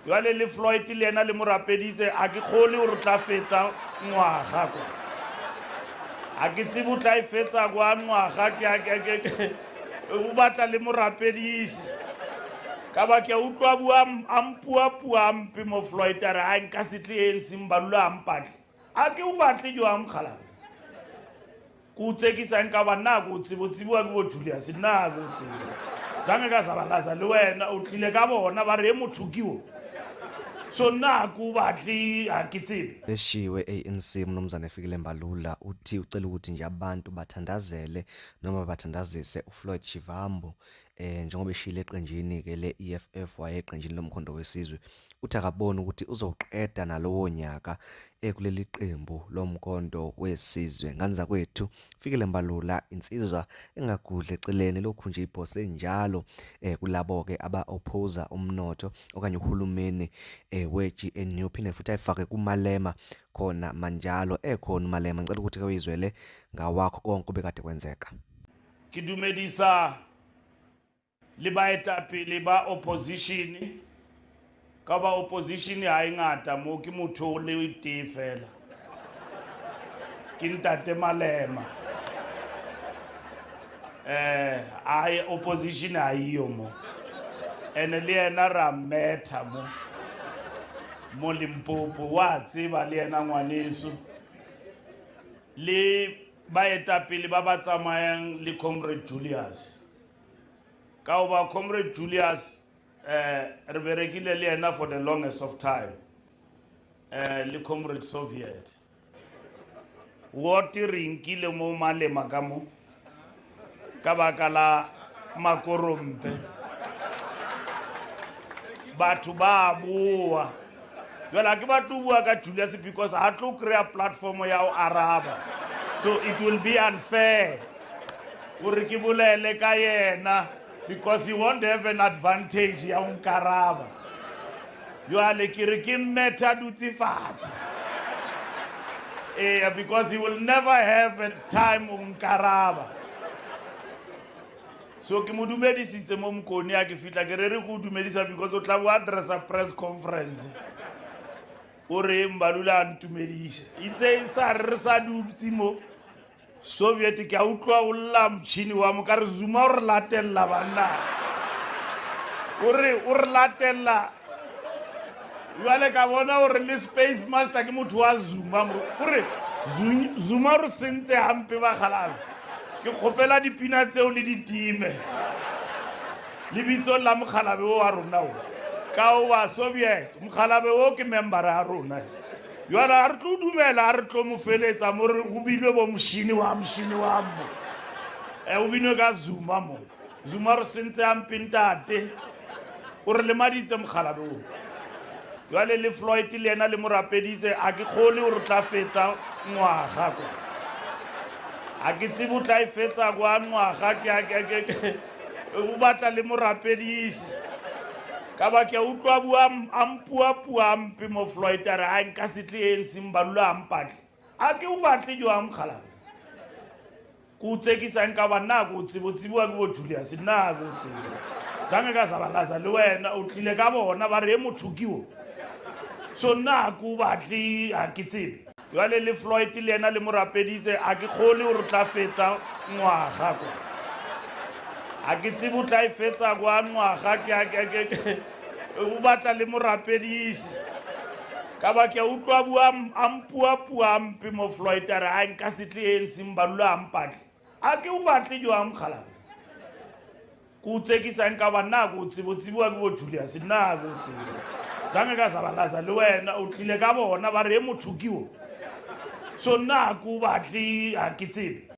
Jwale le Floyd le ena le morapedise a ke kgole o re tla fetsa ngwaga kwa. A ke tsebe o tla e fetsa kwa ngwaga ke o batla le morapedise. Ka ba ke utlwa bua ampua mpe mo Floyd a re a nka se tle enseng balula ampatle. A ke o batle jo amkhala. Ku tsekisa nka ba nna go tsibotsiwa ke bo Julius nna go tsibo. Zange ka zabalaza le wena o tlile ka bona ba re mothukiwo. So na ku batle a ke tsebe. Beshiwe ANC Mnumzane Fikile Mbalula uthi ucela ukuthi nje abantu bathandazele noma bathandazise uFloyd Shivambu njengoba eshile eqenjini ke le EFF waye eqenjini lomkhondo wesizwe uthi akabona ukuthi uzoqeda nalowo nyaka kuleli qembu lomkhondo wesizwe nganza kwethu Fikile Mbalula insizwa engagudle eceleni lokhu nje iphose njalo kulabo ke aba opposer umnotho okanye uhulumeni we-GNU phinde futhi ayifake kuMalema khona manjalo ekhona uMalema ngicela ukuthi kawizwele ngawakho konke obekade kwenzeka. Ke dumedisa le baetapele ba opposition ka ba opposition ha ingata mo ke motho le ite fela ke ntate Malema ai opposition ha iyo mo ene le ena ra metha mo Limpopo wa tseba le ena ngwaneso le baetapele ba ba tsamayang le Comrade Julius ka oba Comrade Julius re berekile le ena for the longest of time le Comrade Soviet what rinkile mo Malema ka mo ka baka la makorompe batho ba bua jwale ke batho bua ka Julius because ha tlo create platform ya o araba so it will be unfair uri ke bolele ka yena because he won't have an advantage ya unkaraba jwale ke re ke meta dutse fatshe because he will never have a time unkaraba so ke mo dumedisitse mo mkoni ya ke fitla ke re go dumedisa because o tla bo address a press conference ore Mbalula ntumedisha itse sa re sa dutse mo Soviet ke a utlwa o lla mtšhini wa mo ka re Zuma o re latella banna o re latella jwale ka bona o re le space master ke motho wa Zuma o re Zuma re sentse hampe ba kgalabe ke kgopela dipina tseo le ditime le bitso la mokgalabe o wa rona o ka o wa Soviet mokgalabe o ke member ya rona jwala re tlo dumela re tlo mo feletsa mo re go bilwe bo mšhini wa mo o binwe ka Zuma re sentse hampe ntate o re le maditse mokgalabe o jwale le Floyd le ena le morapedise a ke kgole o re tla fetsa ngwaga kwa a ke tsebe o tla e fetsa kwa ngwaga ke o batla le morapedise ka ba ke utlwa bua ampua mpe mo Floyd a re a nka se tle enseng balula ampatle a ke o batle jo amkhala ku tsekisa nka ba nna go tsibotsiwa ke bo Julius nna go tsibo zange ka zabalaza le wena o tlile ka bona ba re mothukiwo so nna ku batle a ke tsebe jwale le Floyd le ena le morapedise a ke kgole o re tla fetsa ngwaga kwa a ke tsebe o tla e fetsa kwa ngwaga ke o batla le morapedise ka ba ke utlwa bua mpe mo Floyd a re a nka se tle enseng balula ampatle a ke o batle jo amkhala ku tsekisa nka ba nna go tsibotsiwa ke bo Julius nna go tsibo zange ka zabalaza le wena o tlile ka bona ba re mothukiwo so nna ku batle a ke tsebe